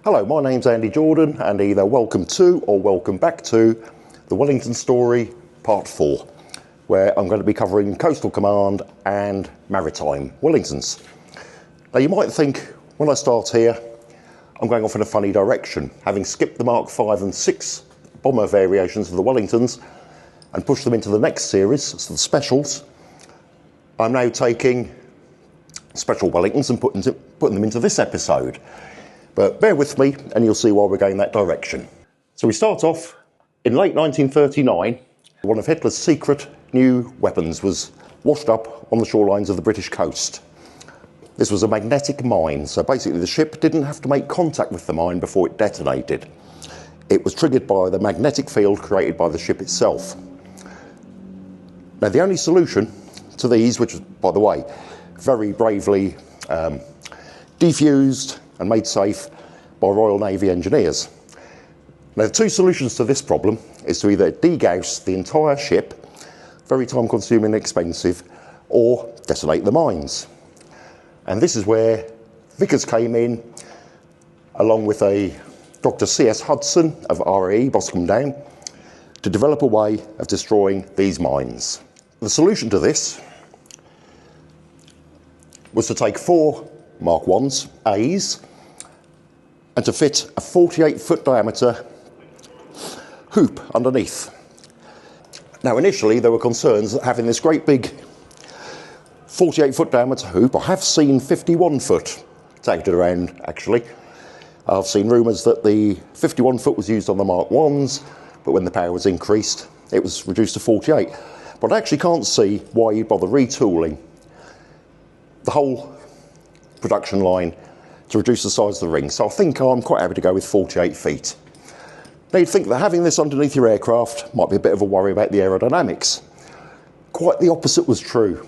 Hello, my name's Andy Jordan, and either welcome to or welcome back to the Wellington story part 4, where I'm going to be covering Coastal Command and Maritime Wellingtons. Now you might think when I start here I'm going off in a funny direction, having skipped the Mark 5 and 6 bomber variations of the Wellingtons and pushed them into the next series, so the specials. I'm now taking special Wellingtons and putting them into this episode. But bear with me and you'll see why we're going that direction. So we start off in late 1939. One of Hitler's secret new weapons was washed up on the shorelines of the British coast. This was a magnetic mine, so basically the ship didn't have to make contact with the mine before it detonated. It was triggered by the magnetic field created by the ship itself. Now the only solution to these, which was, by the way, very bravely defused and made safe by Royal Navy engineers. Now the two solutions to this problem is to either degauss the entire ship, very time consuming and expensive, or detonate the mines. And this is where Vickers came in, along with a Dr. C.S. Hudson of RAE, Boscombe Down, to develop a way of destroying these mines. The solution to this was to take 4 Mark 1s, A's, and to fit a 48-foot diameter hoop underneath. Now initially there were concerns that having this great big 48-foot diameter hoop, I have seen 51-foot tagged around actually. I've seen rumours that the 51-foot was used on the Mark 1s, but when the power was increased it was reduced to 48. But I actually can't see why you'd bother retooling the whole production line to reduce the size of the ring, so I think I'm quite happy to go with 48 feet. Now you'd think that having this underneath your aircraft might be a bit of a worry about the aerodynamics. Quite the opposite was true.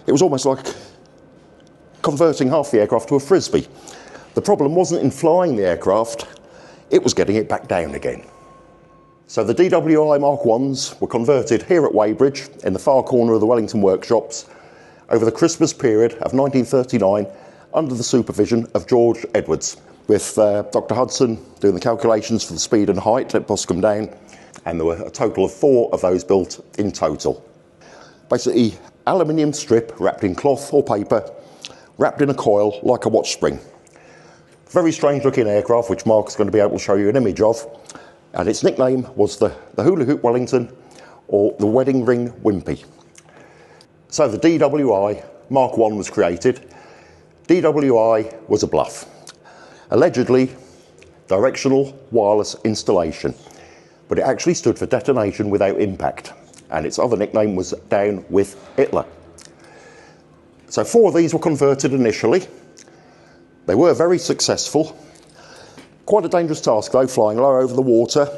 It was almost like converting half the aircraft to a frisbee. The problem wasn't in flying the aircraft, it was getting it back down again. So the DWI Mark 1s were converted here at Weybridge in the far corner of the Wellington workshops over the Christmas period of 1939 under the supervision of George Edwards, with Dr. Hudson doing the calculations for the speed and height at Boscombe Down, and there were a total of 4 of those built in total. Basically, aluminium strip wrapped in cloth or paper, wrapped in a coil like a watch spring. Very strange looking aircraft, which Mark's going to be able to show you an image of, and its nickname was the Hula Hoop Wellington, or the Wedding Ring Wimpy. So the DWI Mark 1 was created. DWI was a bluff. Allegedly, directional wireless installation, but it actually stood for detonation without impact, and its other nickname was Down with Hitler. So 4 of these were converted initially. They were very successful. Quite a dangerous task though, flying low over the water,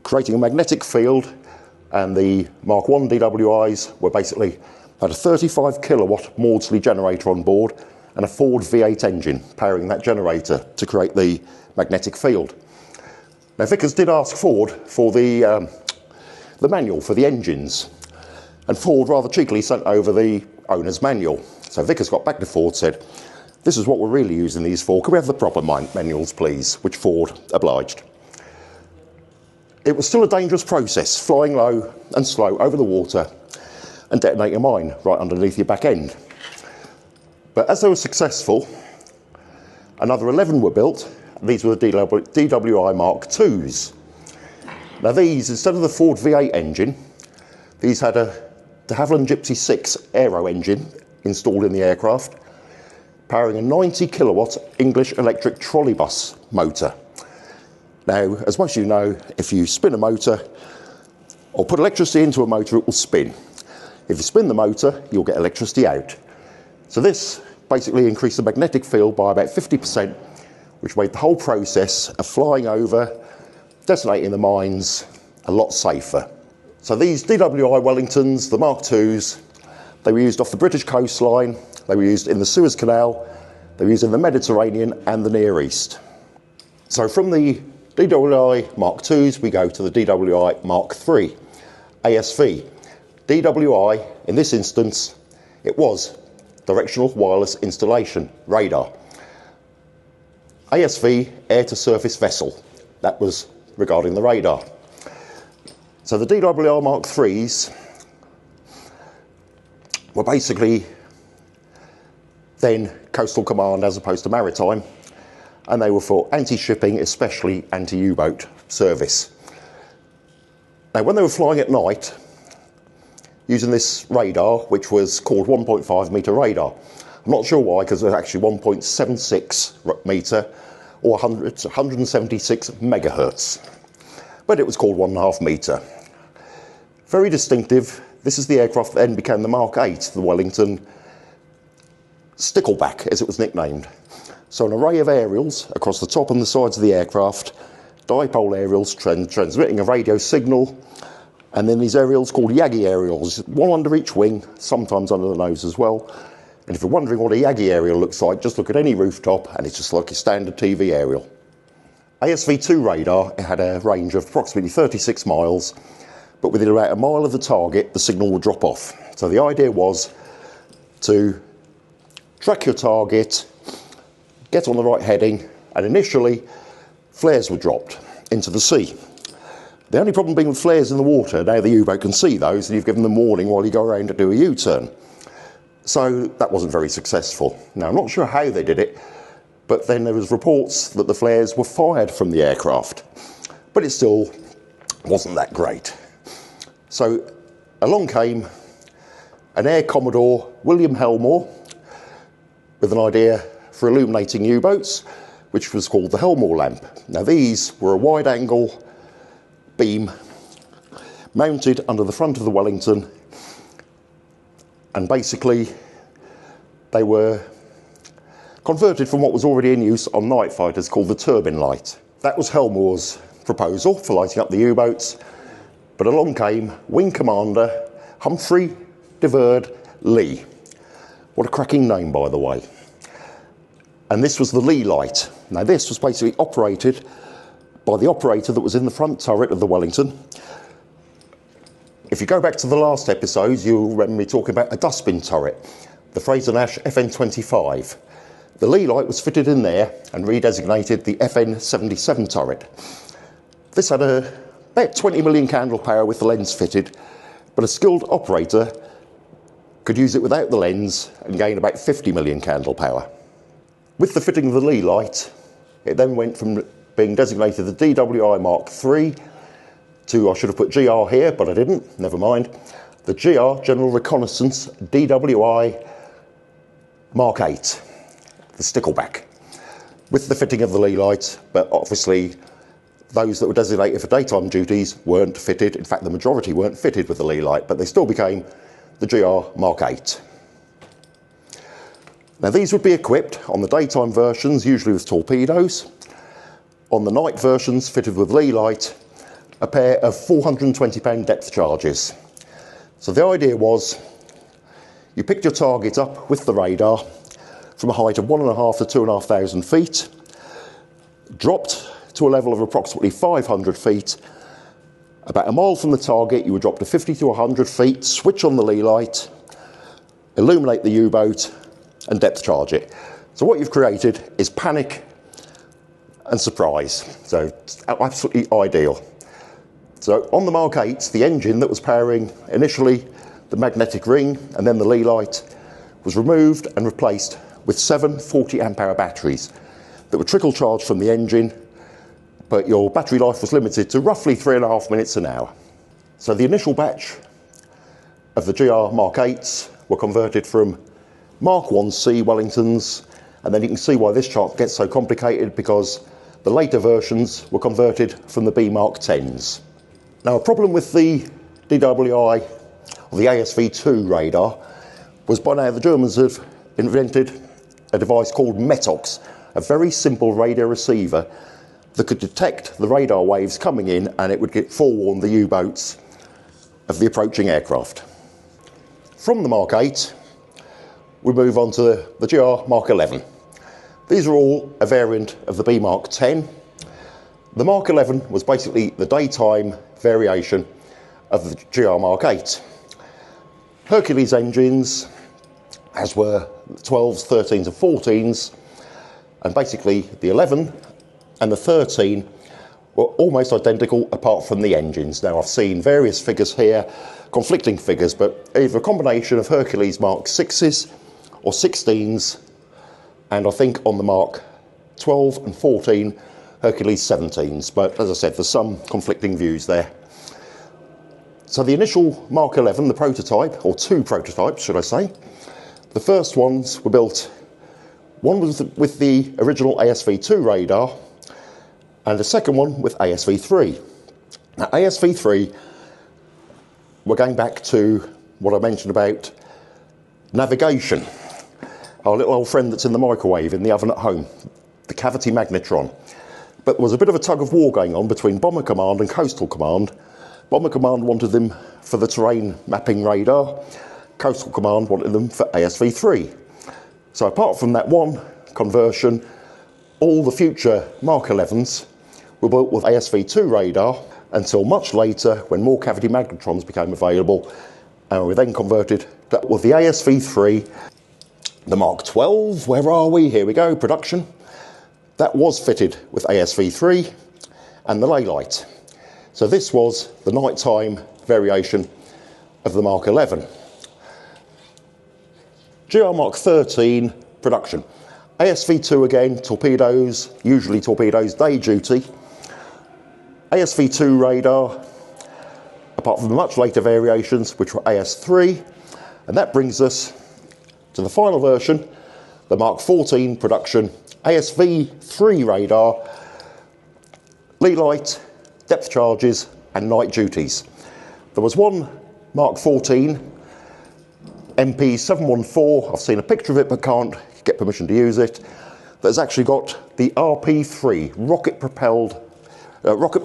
creating a magnetic field, and the Mark 1 DWIs were basically had a 35 kilowatt Maudsley generator on board and a Ford V8 engine powering that generator to create the magnetic field. Now Vickers did ask Ford for the manual for the engines, and Ford rather cheekily sent over the owner's manual. So Vickers got back to Ford, said, "This is what we're really using these for, can we have the proper manuals please?" Which Ford obliged. It was still a dangerous process, flying low and slow over the water and detonating a mine right underneath your back end. But as they were successful, another 11 were built. These were the DWI Mark 2s. Now these, instead of the Ford V8 engine, these had a de Havilland Gypsy 6 aero engine installed in the aircraft, powering a 90 kilowatt English electric trolleybus motor. Now, as most of you know, if you spin a motor or put electricity into a motor, it will spin. If you spin the motor, you'll get electricity out. So this basically increased the magnetic field by about 50%, which made the whole process of flying over, detonating the mines, a lot safer. So these DWI Wellingtons, the Mark IIs, they were used off the British coastline, they were used in the Suez Canal, they were used in the Mediterranean and the Near East. So from the DWI Mark IIs, we go to the DWI Mark III, ASV. DWI, in this instance, it was directional wireless installation, radar. ASV, air-to-surface vessel. That was regarding the radar. So the DWR Mark IIIs were basically then Coastal Command as opposed to Maritime, and they were for anti-shipping, especially anti-U-boat service. Now, when they were flying at night, using this radar, which was called 1.5 metre radar, I'm not sure why, because it was actually 1.76 metre or 176 megahertz, but it was called 1.5 metre. Very distinctive. This is the aircraft that then became the Mark 8, the Wellington Stickleback, as it was nicknamed. So an array of aerials across the top and the sides of the aircraft, dipole aerials transmitting a radio signal, and then these aerials called Yagi aerials, one under each wing, sometimes under the nose as well. And if you're wondering what a Yagi aerial looks like, just look at any rooftop and it's just like a standard TV aerial. ASV-2 radar, it had a range of approximately 36 miles, but within about a mile of the target, the signal would drop off. So the idea was to track your target, get on the right heading, and initially flares were dropped into the sea. The only problem being with flares in the water, now the U-boat can see those and you've given them warning while you go around to do a U-turn. So that wasn't very successful. Now, I'm not sure how they did it, but then there was reports that the flares were fired from the aircraft, but it still wasn't that great. So along came an Air Commodore William Helmore with an idea for illuminating U-boats, which was called the Helmore lamp. Now, these were a wide-angle beam mounted under the front of the Wellington, and basically they were converted from what was already in use on night fighters called the turbine light. That was Helmore's proposal for lighting up the U-boats, but along came Wing Commander Humphrey de Verde Lee. What a cracking name, by the way. And this was the Lee light. Now, this was basically operated by the operator that was in the front turret of the Wellington. If you go back to the last episodes, you'll remember me talking about a dustbin turret, the Fraser-Nash FN25. The Lee light was fitted in there and redesignated the FN77 turret. This had about 20 million candle power with the lens fitted, but a skilled operator could use it without the lens and gain about 50 million candle power. With the fitting of the Lee light, it then went from being designated the DWI Mark III to, I should have put GR here, but I didn't, never mind, the GR General Reconnaissance DWI Mark 8, the Stickleback, with the fitting of the Lee light, but obviously those that were designated for daytime duties weren't fitted. In fact, the majority weren't fitted with the Lee light, but they still became the GR Mark 8. Now, these would be equipped on the daytime versions, usually with torpedoes. On the night versions, fitted with Lee light, a pair of 420-pound depth charges. So the idea was, you picked your target up with the radar from a height of 1,500 to 2,500 feet, dropped to a level of approximately 500 feet. About a mile from the target, you would drop to 50 to 100 feet, switch on the Lee light, illuminate the U-boat, and depth charge it. So what you've created is panic and surprise. So it's absolutely ideal. So on the Mark 8s, the engine that was powering initially the magnetic ring and then the Lee light was removed and replaced with 7 40 amp hour batteries that were trickle charged from the engine, but your battery life was limited to roughly 3.5 minutes an hour. So the initial batch of the GR Mark 8s were converted from Mark 1C Wellingtons, and then you can see why this chart gets so complicated, because the later versions were converted from the B Mark 10s. Now, a problem with the DWI, or the ASV-2 radar, was by now the Germans have invented a device called METOX, a very simple radio receiver that could detect the radar waves coming in, and it would forewarn the U-boats of the approaching aircraft. From the Mark 8, we move on to the GR Mark 11. These are all a variant of the B Mark 10. The Mark 11 was basically the daytime variation of the GR Mark 8. Hercules engines, as were 12s, 13s and 14s, And basically the 11 and the 13 were almost identical apart from the engines. Now I've seen various figures here, conflicting figures, but either a combination of Hercules Mark 6s or 16s, and I think on the Mark 12 and 14 Hercules 17s, but as I said, there's some conflicting views there. So the initial Mark 11, the prototype, or two prototypes should I say, the first ones were built, one was with the original ASV2 radar and the second one with ASV3. Now ASV3, we're going back to what I mentioned about navigation. Our little old friend that's in the microwave in the oven at home, the cavity magnetron. But there was a bit of a tug of war going on between Bomber Command and Coastal Command. Bomber Command wanted them for the terrain mapping radar. Coastal Command wanted them for ASV3. So apart from that one conversion, all the future Mark 11s were built with ASV2 radar until much later when more cavity magnetrons became available, and were then converted with the ASV3. The Mark 12, where are we? Here we go, production. That was fitted with ASV3 and the ley light. So this was the nighttime variation of the Mark 11. GR Mark 13, production. ASV2 again, torpedoes, usually torpedoes, day duty. ASV2 radar, apart from the much later variations, which were AS3. And that brings us to the final version, the Mark 14 production, ASV3 radar, lee light, depth charges and night duties. There was one Mark 14 MP714, I've seen a picture of it but can't get permission to use it, that's actually got the RP3, rocket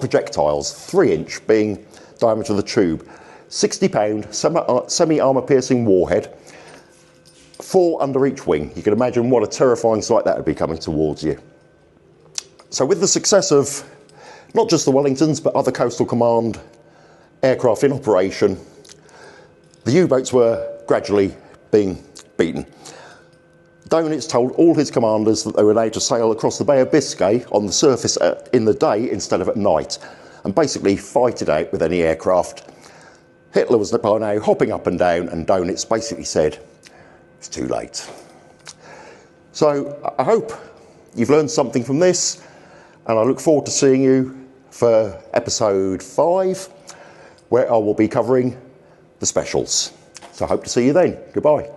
projectiles, 3-inch being diameter of the tube, 60-pound semi-armour piercing warhead, 4 under each wing. You can imagine what a terrifying sight that would be coming towards you. So with the success of not just the Wellingtons but other Coastal Command aircraft in operation, the U-boats were gradually being beaten. Donitz told all his commanders that they were now to sail across the Bay of Biscay on the surface in the day instead of at night, and basically fight it out with any aircraft. Hitler was by now hopping up and down, and Donitz basically said, it's too late. So I hope you've learned something from this, and I look forward to seeing you for episode 5, where I will be covering the specials. So I hope to see you then. Goodbye.